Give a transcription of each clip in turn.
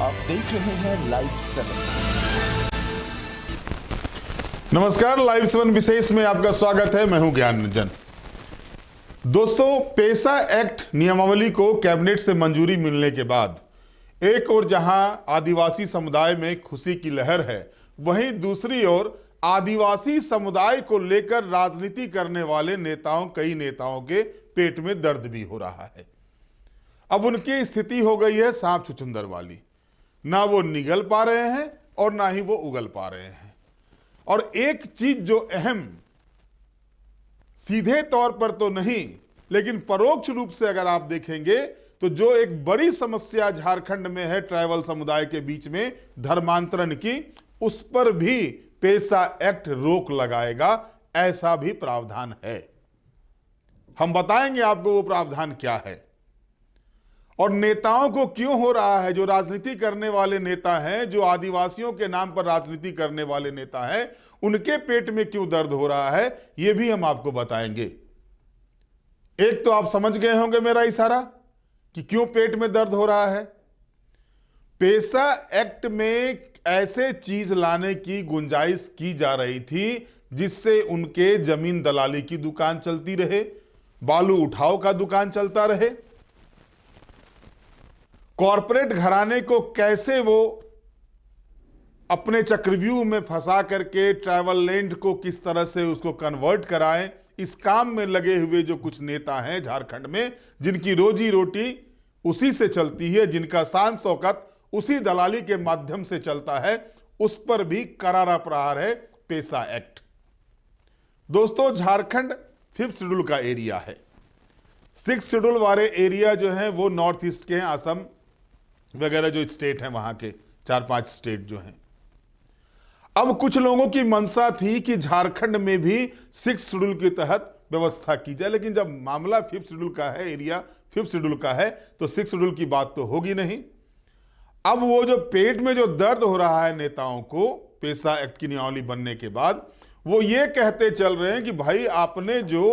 आप देख रहे हैं लाइव 7। नमस्कार, लाइव 7 विशेष में आपका स्वागत है। मैं हूं ज्ञान रंजन। दोस्तों, पेसा एक्ट नियमावली को कैबिनेट से मंजूरी मिलने के बाद एक ओर जहां आदिवासी समुदाय में खुशी की लहर है, वहीं दूसरी ओर आदिवासी समुदाय को लेकर राजनीति करने वाले कई नेताओं के पेट में दर्द भी हो रहा है। अब उनकी स्थिति हो गई है सांप छुछुंदर वाली। ना वो निगल पा रहे हैं और ना ही वो उगल पा रहे हैं। और एक चीज जो अहम, सीधे तौर पर तो नहीं लेकिन परोक्ष रूप से अगर आप देखेंगे तो जो एक बड़ी समस्या झारखंड में है ट्राइबल समुदाय के बीच में धर्मांतरण की, उस पर भी पेसा एक्ट रोक लगाएगा, ऐसा भी प्रावधान है। हम बताएंगे आपको वो प्रावधान क्या है और नेताओं को क्यों हो रहा है। जो राजनीति करने वाले नेता हैं, जो आदिवासियों के नाम पर राजनीति करने वाले नेता हैं, उनके पेट में क्यों दर्द हो रहा है, यह भी हम आपको बताएंगे। एक तो आप समझ गए होंगे मेरा इशारा कि क्यों पेट में दर्द हो रहा है। पेसा एक्ट में ऐसे चीज लाने की गुंजाइश की जा रही थी जिससे उनके जमीन दलाली की दुकान चलती रहे, बालू उठाव का दुकान चलता रहे, कॉरपोरेट घराने को कैसे वो अपने चक्रव्यूह में फंसा करके ट्रैवल लैंड को किस तरह से उसको कन्वर्ट कराएं, इस काम में लगे हुए जो कुछ नेता हैं झारखंड में, जिनकी रोजी रोटी उसी से चलती है, जिनका शान शौकत उसी दलाली के माध्यम से चलता है, उस पर भी करारा प्रहार है पेसा एक्ट। दोस्तों, झारखंड 5th शेड्यूल का एरिया है। 6th शेड्यूल वाले एरिया जो है वो नॉर्थ ईस्ट के हैं, असम वगैरह जो स्टेट हैं, वहां के 4-5 स्टेट जो हैं। अब कुछ लोगों की मंशा थी कि झारखंड में भी 6th शेड्यूल के तहत व्यवस्था की जाए, लेकिन जब मामला 5th शेड्यूल का है, एरिया 5th शेड्यूल का है, तो 6th शेड्यूल की बात तो होगी नहीं। अब वो जो पेट में जो दर्द हो रहा है नेताओं को पेसा एक्ट की नियमावली बनने के बाद, वो ये कहते चल रहे हैं कि भाई आपने जो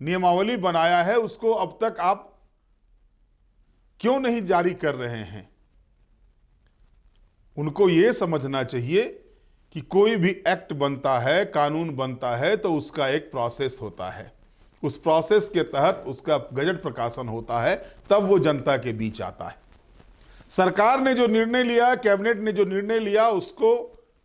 नियमावली बनाया है उसको अब तक आप क्यों नहीं जारी कर रहे हैं। उनको यह समझना चाहिए कि कोई भी एक्ट बनता है, कानून बनता है, तो उसका एक प्रोसेस होता है। उस प्रोसेस के तहत उसका गजट प्रकाशन होता है, तब वो जनता के बीच आता है। सरकार ने जो निर्णय लिया, कैबिनेट ने जो निर्णय लिया, उसको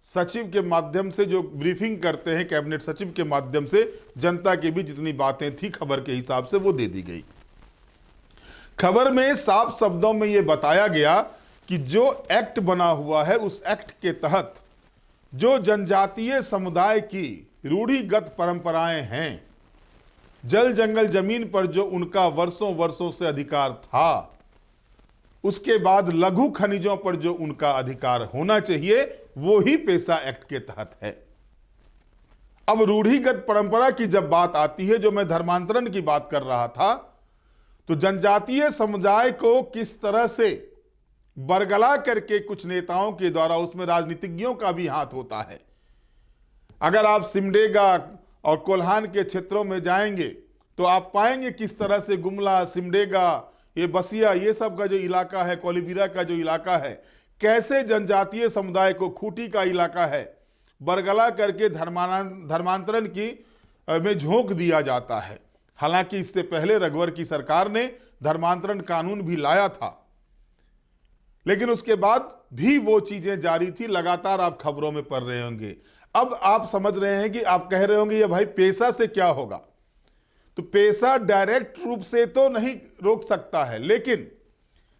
सचिव के माध्यम से जो ब्रीफिंग करते हैं, कैबिनेट सचिव के माध्यम से जनता के बीच जितनी बातें थी खबर के हिसाब से वो दे दी गई। खबर में साफ शब्दों में यह बताया गया कि जो एक्ट बना हुआ है, उस एक्ट के तहत जो जनजातीय समुदाय की रूढ़िगत परंपराएं हैं, जल जंगल जमीन पर जो उनका वर्षों वर्षों से अधिकार था, उसके बाद लघु खनिजों पर जो उनका अधिकार होना चाहिए, वो ही पेसा एक्ट के तहत है। अब रूढ़िगत परंपरा की जब बात आती है, जो मैं धर्मांतरण की बात कर रहा था, तो जनजातीय समुदाय को किस तरह से बरगला करके कुछ नेताओं के द्वारा, उसमें राजनीतिज्ञों का भी हाथ होता है। अगर आप सिमडेगा और कोल्हान के क्षेत्रों में जाएंगे तो आप पाएंगे किस तरह से गुमला, सिमडेगा, ये बसिया, ये सब का जो इलाका है, कोलिबिरा का जो इलाका है, कैसे जनजातीय समुदाय को, खूंटी का इलाका है, बरगला करके धर्मांतरण की में झोंक दिया जाता है। हालांकि इससे पहले रघुवर की सरकार ने धर्मांतरण कानून भी लाया था, लेकिन उसके बाद भी वो चीजें जारी थी। लगातार आप खबरों में पढ़ रहे होंगे। अब आप समझ रहे हैं कि आप कह रहे होंगे ये भाई पेसा से क्या होगा। तो पेसा डायरेक्ट रूप से तो नहीं रोक सकता है, लेकिन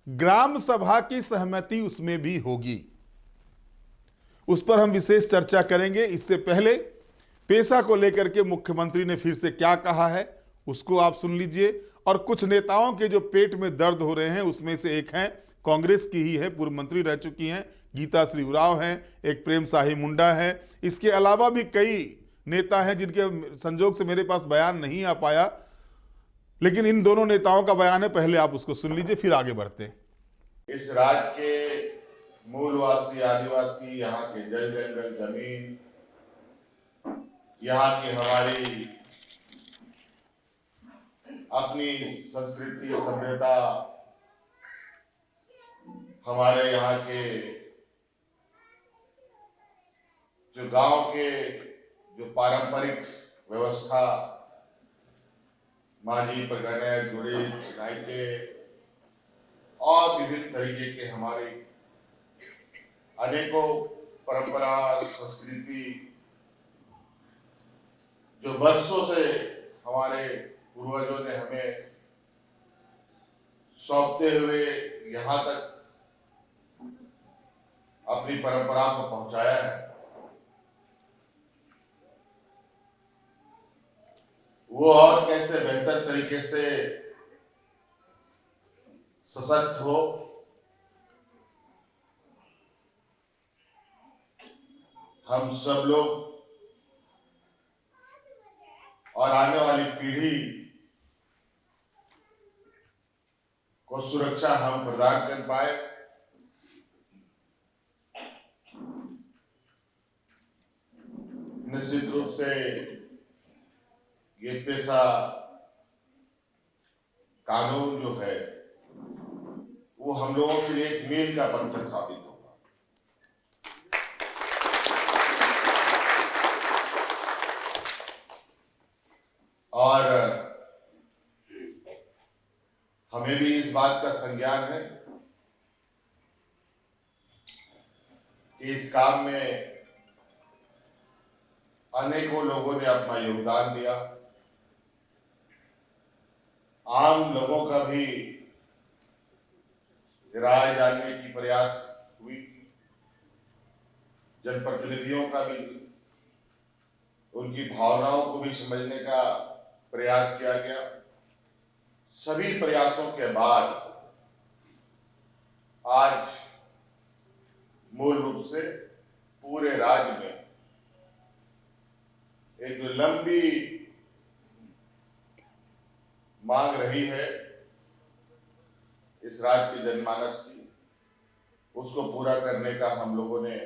ग्राम सभा की सहमति उसमें भी होगी। उस पर हम विशेष चर्चा करेंगे। इससे पहले पेसा को लेकर के मुख्यमंत्री ने फिर से क्या कहा है, उसको आप सुन लीजिए। और कुछ नेताओं के जो पेट में दर्द हो रहे हैं, उसमें से एक हैं, कांग्रेस की ही है, पूर्व मंत्री रह चुकी हैं, गीता श्री उरांव हैं, एक प्रेम साही मुंडा है। इसके अलावा भी कई नेता हैं जिनके संजोग से मेरे पास बयान नहीं आ पाया, लेकिन इन दोनों नेताओं का बयान है, पहले आप उसको सुन लीजिए, फिर आगे बढ़ते हैं। इस राज्य के मूलवासी आदिवासी, यहाँ के जल जंगल जमीन, यहाँ की हमारी अपनी संस्कृति सभ्यता, हमारे यहाँ के जो गांव के जो पारंपरिक व्यवस्था, माझी, परगने, जुड़े, नायके और विभिन्न तरीके के हमारे अनेकों परंपरा, संस्कृति जो वर्षों से हमारे पूर्वजों ने हमें सौंपते हुए यहाँ तक अपनी परंपरा को पहुंचाया है, वो और कैसे बेहतर तरीके से सशक्त हो, हम सब लोग और आने वाली पीढ़ी को सुरक्षा हम प्रदान कर पाए। निश्चित रूप से ये पेशा कानून जो है वो हम लोगों के लिए एक मील का पत्थर साबित होगा। और हमें भी इस बात का संज्ञान है कि इस काम में अनेकों लोगों ने अपना योगदान दिया। आम लोगों का भी राय जानने की प्रयास हुई, जनप्रतिनिधियों का भी उनकी भावनाओं को भी समझने का प्रयास किया गया। सभी प्रयासों के बाद आज मूल रूप से पूरे राज्य में एक जो लंबी मांग रही है इस राज्य के जनमानस की, उसको पूरा करने का हम लोगों ने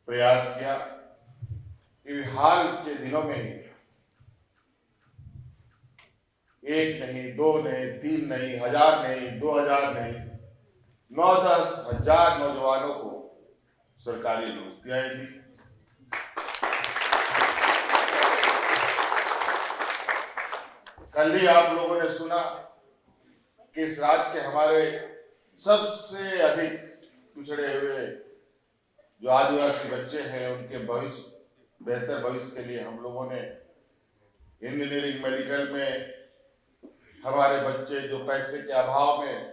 प्रयास किया कि हाल के दिनों में ही एक नहीं, दो नहीं, तीन नहीं, 1000 नहीं, 2000 नहीं, 9-10 हजार नौजवानों को सरकारी नौकरियां दी। कल ही आप लोगों ने सुना कि इस राज्य के हमारे सबसे अधिक पिछड़े हुए जो आदिवासी बच्चे हैं, उनके भविष्य, बेहतर भविष्य के लिए हम लोगों ने इंजीनियरिंग, मेडिकल में हमारे बच्चे जो पैसे के अभाव में,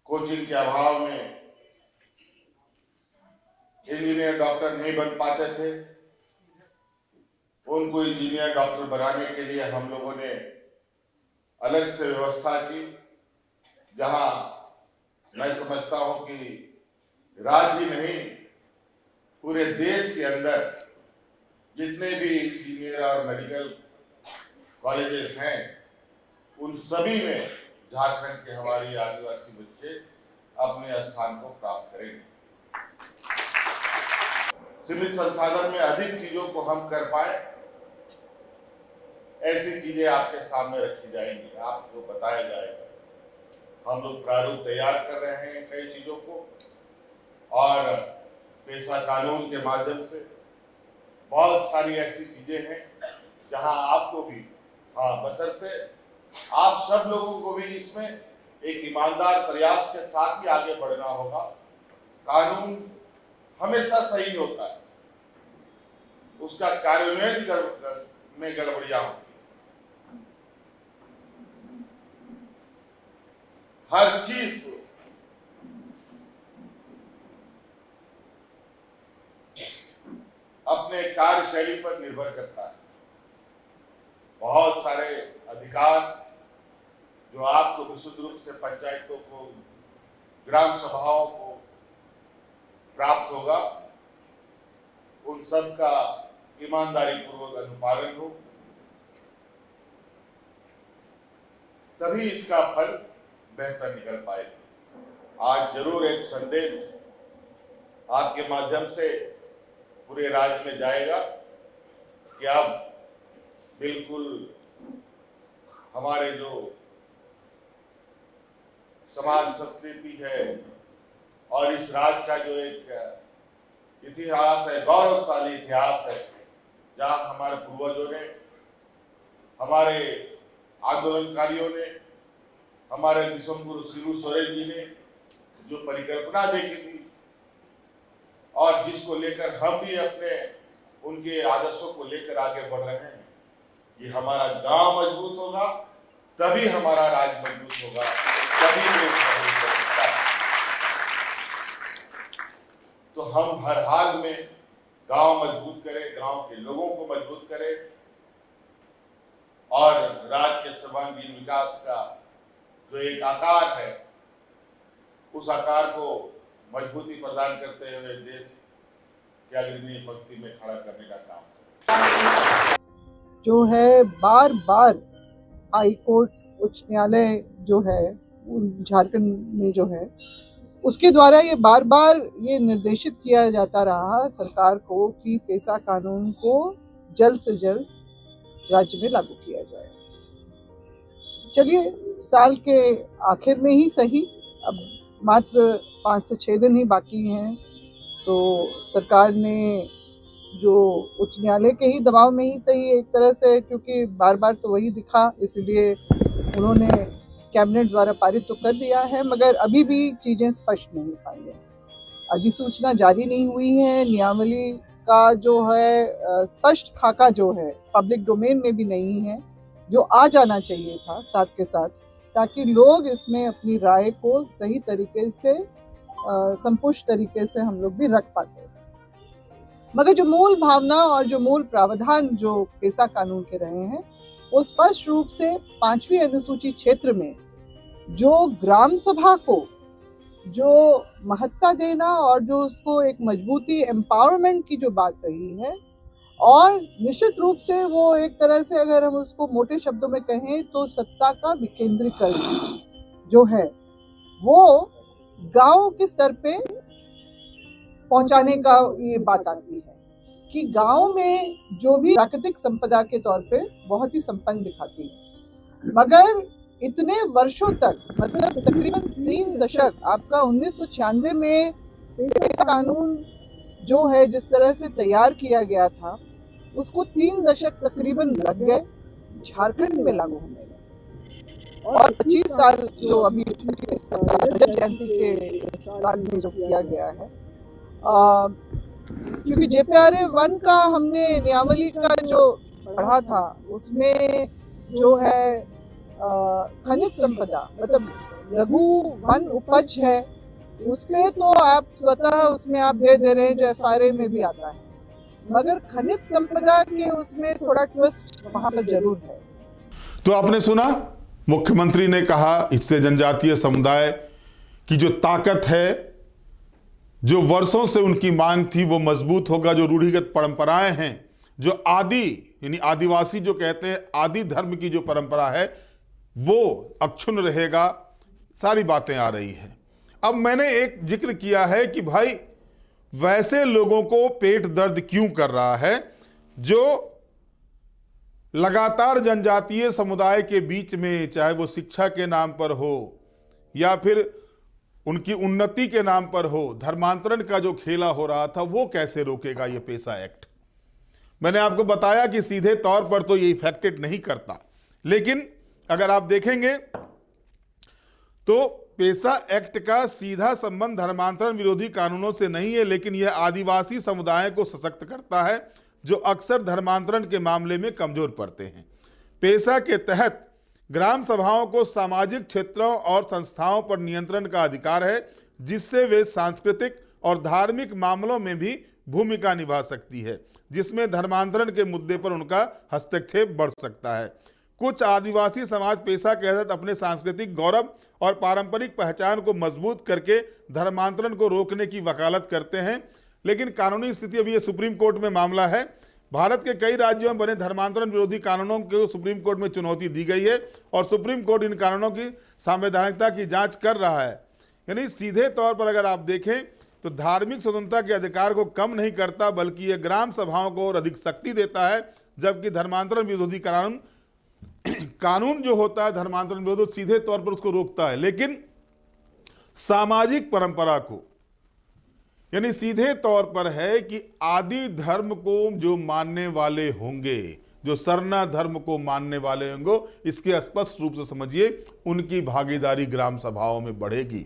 कोचिंग के अभाव में इंजीनियर, डॉक्टर नहीं बन पाते थे, उनको इंजीनियर, डॉक्टर बनाने के लिए हम लोगों ने अलग से व्यवस्था की। जहां मैं समझता हूं कि राज्य नहीं, पूरे देश के अंदर जितने भी इंजीनियर और मेडिकल कॉलेजेस हैं, उन सभी में झारखंड के हमारी आदिवासी बच्चे अपने स्थान को प्राप्त करेंगे। सीमित संसाधन में अधिक चीजों को हम कर पाए, ऐसी चीजें आपके सामने रखी जाएंगी, आपको बताया जाएगा। हम लोग प्रारूप तैयार कर रहे हैं कई चीजों को, और पेशा कानून के माध्यम से बहुत सारी ऐसी चीजें हैं जहां आपको भी, बशर्ते आप सब लोगों को भी इसमें एक ईमानदार प्रयास के साथ ही आगे बढ़ना होगा। कानून हमेशा सही होता है, उसका कार्यान्वयन में गड़बड़ियां होती, हर चीज अपने कार्यशैली पर निर्भर करता है। बहुत सारे अधिकार जो आपको विशुद्ध रूप से पंचायतों को, ग्राम सभाओं को प्राप्त होगा, उन सब का ईमानदारी पूर्वक अनुपालन हो, तभी इसका फल बेहतर निकल पाएगा। आज जरूर एक संदेश आपके माध्यम से पूरे राज्य में जाएगा कि अब बिल्कुल हमारे जो समाज संस्कृति है और इस राज्य का जो एक इतिहास है, गौरवशाली इतिहास है, जहाँ हमारे पूर्वजों ने, हमारे आंदोलनकारियों ने, हमारे दिसंबर सिबू सोरेन जी ने जो परिकल्पना देखी थी और जिसको लेकर हम भी अपने उनके आदर्शों को लेकर आगे बढ़ रहे हैं, कि हमारा गांव मजबूत होगा तभी हमारा राज्य मजबूत होगा, तभी देश मजबूत हो सकता है। तो हम हर हाल में गांव मजबूत करें, गांव के लोगों को मजबूत करें और राज्य के सर्वांगीण विकास का जो एक आकार है, उस आकार को मजबूती प्रदान करते हुए देश के अग्रणी पंक्ति में खड़ा करने का काम करें। जो है बार बार हाई कोर्ट, उच्च न्यायालय जो है झारखंड में जो है, उसके द्वारा ये बार बार ये निर्देशित किया जाता रहा सरकार को कि पेशा कानून को जल्द से जल्द राज्य में लागू किया जाए। चलिए, साल के आखिर में ही सही, अब मात्र 5 से 6 दिन ही बाकी हैं, तो सरकार ने जो उच्च न्यायालय के ही दबाव में ही सही एक तरह से, क्योंकि बार बार तो वही दिखा, इसलिए उन्होंने कैबिनेट द्वारा पारित तो कर दिया है, मगर अभी भी चीज़ें स्पष्ट नहीं पाई हैं। अधिसूचना जारी नहीं हुई है, नियमावली का जो है स्पष्ट खाका जो है पब्लिक डोमेन में भी नहीं है, जो आ जाना चाहिए था साथ के साथ, ताकि लोग इसमें अपनी राय को सही तरीके से संपुष्ट तरीके से हम लोग भी रख पाते। मगर जो मूल भावना और जो मूल प्रावधान जो पेशा कानून के रहे हैं, वो स्पष्ट रूप से 5वीं अनुसूची क्षेत्र में जो ग्राम सभा को जो महत्ता देना और जो उसको एक मजबूती, एम्पावरमेंट की जो बात रही है, और निश्चित रूप से वो एक तरह से अगर हम उसको मोटे शब्दों में कहें तो सत्ता का विकेंद्रीकरण जो है वो गांव के स्तर पे पहुंचाने का ये बात आती है कि गांव में जो भी प्राकृतिक संपदा के तौर पे बहुत ही संपन्न दिखाती है, मगर इतने वर्षों तक, मतलब तकरीबन 3 दशक, आपका 1996 में पेशा कानून जो है जिस तरह से तैयार किया गया था, उसको 3 दशक तकरीबन लग गए झारखंड में लागू होने में, और 25 साल जो अभी रजत जयंती के साल में जो किया गया है, क्योंकि JPRA 1 का हमने नियमावली का जो पढ़ा था, उसमें जो है खनिज संपदा, मतलब लघु वन उपज है, उसमें तो आप स्वतः उसमें आप दे रहे हैं जो FRA में भी आता है, मगर खनिज संपदा के उसमें थोड़ा ट्विस्ट वहां पर जरूर है। तो आपने सुना, मुख्यमंत्री ने कहा इससे जनजातीय समुदाय की जो ताकत है, जो वर्षों से उनकी मांग थी, वो मजबूत होगा। जो रूढ़िगत परंपराएं हैं, जो आदि यानी आदिवासी जो कहते हैं आदि धर्म की जो परंपरा है, वो अक्षुण्ण रहेगा। सारी बातें आ रही हैं। अब मैंने एक जिक्र किया है कि भाई वैसे लोगों को पेट दर्द क्यों कर रहा है जो लगातार जनजातीय समुदाय के बीच में, चाहे वो शिक्षा के नाम पर हो या फिर उनकी उन्नति के नाम पर हो, धर्मांतरण का जो खेला हो रहा था, वो कैसे रोकेगा ये पेशा एक्ट। मैंने आपको बताया कि सीधे तौर पर तो ये इफेक्टेड नहीं करता, लेकिन अगर आप देखेंगे तो पेशा एक्ट का सीधा संबंध धर्मांतरण विरोधी कानूनों से नहीं है, लेकिन यह आदिवासी समुदाय को सशक्त करता है जो अक्सर धर्मांतरण के मामले में कमजोर पड़ते हैं। पेशा के तहत ग्राम सभाओं को सामाजिक क्षेत्रों और संस्थाओं पर नियंत्रण का अधिकार है, जिससे वे सांस्कृतिक और धार्मिक मामलों में भी भूमिका निभा सकती है, जिसमें धर्मांतरण के मुद्दे पर उनका हस्तक्षेप बढ़ सकता है। कुछ आदिवासी समाज पेशा के तहत अपने सांस्कृतिक गौरव और पारंपरिक पहचान को मजबूत करके धर्मांतरण को रोकने की वकालत करते हैं, लेकिन कानूनी स्थिति अभी ये सुप्रीम कोर्ट में मामला है। भारत के कई राज्यों में बने धर्मांतरण विरोधी कानूनों को सुप्रीम कोर्ट में चुनौती दी गई है और सुप्रीम कोर्ट इन कानूनों की संवैधानिकता की जांच कर रहा है। यानी सीधे तौर पर अगर आप देखें तो धार्मिक स्वतंत्रता के अधिकार को कम नहीं करता, बल्कि यह ग्राम सभाओं को और अधिक शक्ति देता है, जबकि धर्मांतरण विरोधी कानून जो होता है धर्मांतरण विरोधी, सीधे तौर पर उसको रोकता है। लेकिन सामाजिक परंपरा को, यानी सीधे तौर पर है कि आदि धर्म को जो मानने वाले होंगे, जो सरना धर्म को मानने वाले होंगे, इसके स्पष्ट रूप से समझिए उनकी भागीदारी ग्राम सभाओं में बढ़ेगी।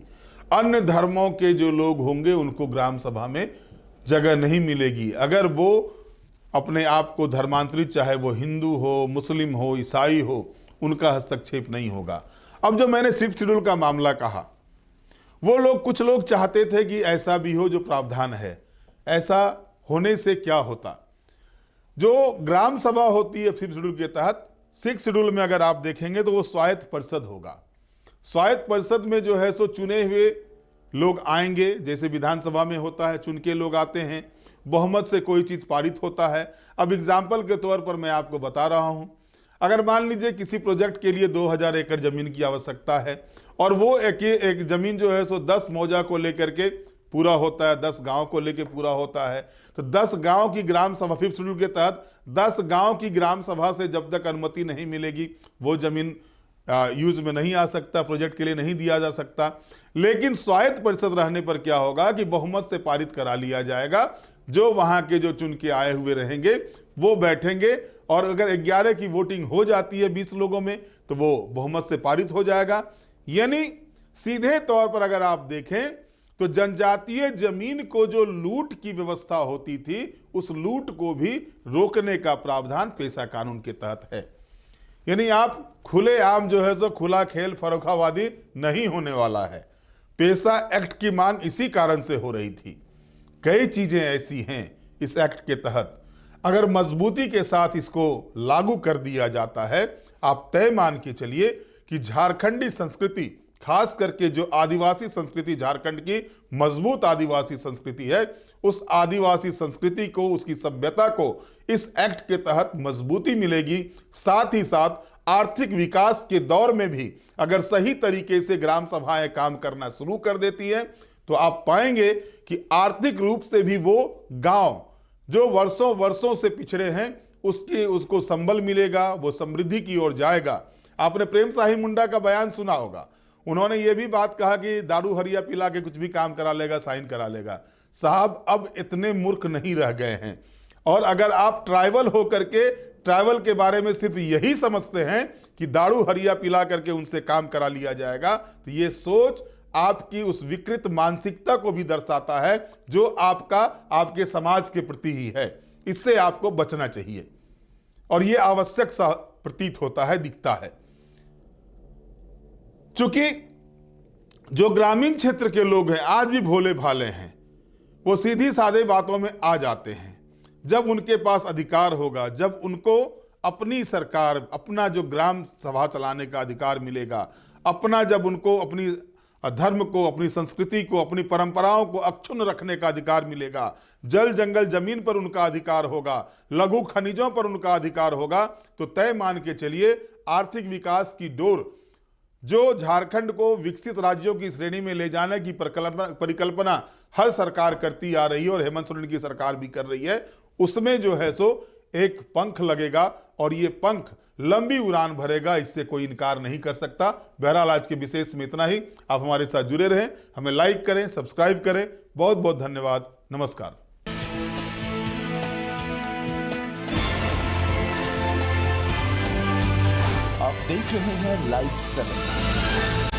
अन्य धर्मों के जो लोग होंगे उनको ग्राम सभा में जगह नहीं मिलेगी। अगर वो अपने आप को धर्मांतरित, चाहे वो हिंदू हो, मुस्लिम हो, ईसाई हो, उनका हस्तक्षेप नहीं होगा। अब जो मैंने फिफ्थ शेड्यूल का मामला कहा, वो लोग, कुछ लोग चाहते थे कि ऐसा भी हो जो प्रावधान है। ऐसा होने से क्या होता, जो ग्राम सभा होती है फिफ्थ शेड्यूल के तहत, सिक्स शेड्यूल में अगर आप देखेंगे तो वो स्वायत्त परिषद होगा। स्वायत्त परिषद में जो है सो चुने हुए लोग आएंगे, जैसे विधानसभा में होता है, चुन के लोग आते हैं, बहुमत से कोई चीज पारित होता है। अब एग्जाम्पल के तौर पर मैं आपको बता रहा हूं, अगर मान लीजिए किसी प्रोजेक्ट के लिए 2000 एकड़ जमीन की आवश्यकता है और वो एक जमीन जो है सो 10 मौजा को लेकर के पूरा होता है, 10 गांव को लेकर पूरा होता है, तो 10 गांव की ग्राम सभा, फिफ्थ शेड्यूल के तहत 10 गांव की ग्राम सभा से जब तक अनुमति नहीं मिलेगी वो जमीन यूज में नहीं आ सकता, प्रोजेक्ट के लिए नहीं दिया जा सकता। लेकिन स्वायत्त परिषद रहने पर क्या होगा कि बहुमत से पारित करा लिया जाएगा। जो वहां के जो चुन के आए हुए रहेंगे वो बैठेंगे, और अगर 11 की वोटिंग हो जाती है 20 लोगों में तो वो बहुमत से पारित हो जाएगा। यानी सीधे तौर पर अगर आप देखें तो जनजातीय जमीन को जो लूट की व्यवस्था होती थी, उस लूट को भी रोकने का प्रावधान पेशा कानून के तहत है। यानी आप खुलेआम जो है सो खुला खेल फरोखावादी नहीं होने वाला है। पेशा एक्ट की मांग इसी कारण से हो रही थी। कई चीजें ऐसी हैं इस एक्ट के तहत, अगर मजबूती के साथ इसको लागू कर दिया जाता है, आप तय मान के चलिए कि झारखंडी संस्कृति, खास करके जो आदिवासी संस्कृति झारखंड की मजबूत आदिवासी संस्कृति है, उस आदिवासी संस्कृति को, उसकी सभ्यता को इस एक्ट के तहत मजबूती मिलेगी। साथ ही साथ आर्थिक विकास के दौर में भी अगर सही तरीके से ग्राम सभाएं काम करना शुरू कर देती हैं तो आप पाएंगे कि आर्थिक रूप से भी वो गांव जो वर्षों वर्षों से पिछड़े हैं उसको संबल मिलेगा, वो समृद्धि की ओर जाएगा। आपने प्रेम साही मुंडा का बयान सुना होगा, उन्होंने ये भी बात कहा कि दारू हरिया पिला के कुछ भी काम करा लेगा, साइन करा लेगा। साहब अब इतने मूर्ख नहीं रह गए हैं। और अगर आप ट्राइबल होकर के ट्राइबल के बारे में सिर्फ यही समझते हैं कि दारू हरिया पिला करके उनसे काम करा लिया जाएगा, तो ये सोच आपकी उस विकृत मानसिकता को भी दर्शाता है जो आपके समाज के प्रति ही है। इससे आपको बचना चाहिए और यह आवश्यक सा प्रतीत होता है, दिखता है। चूंकि जो ग्रामीण क्षेत्र के लोग हैं आज भी भोले भाले हैं, वो सीधी सादे बातों में आ जाते हैं। जब उनके पास अधिकार होगा, जब उनको अपनी सरकार, अपना जो ग्राम सभा चलाने का अधिकार मिलेगा, जब उनको अपनी धर्म को, अपनी संस्कृति को, अपनी परंपराओं को अक्षुण्ण रखने का अधिकार मिलेगा, जल जंगल जमीन पर उनका अधिकार होगा, लघु खनिजों पर उनका अधिकार होगा, तो तय मान के चलिए आर्थिक विकास की डोर जो झारखंड को विकसित राज्यों की श्रेणी में ले जाने की परिकल्पना हर सरकार करती आ रही है और हेमंत सोरेन की सरकार भी कर रही है, उसमें जो है सो एक पंख लगेगा और ये पंख लंबी उड़ान भरेगा, इससे कोई इनकार नहीं कर सकता। बहरहाल आज के विशेष में इतना ही। आप हमारे साथ जुड़े रहें, हमें लाइक करें, सब्सक्राइब करें। बहुत बहुत धन्यवाद। नमस्कार। आप देख रहे हैं लाइव 7।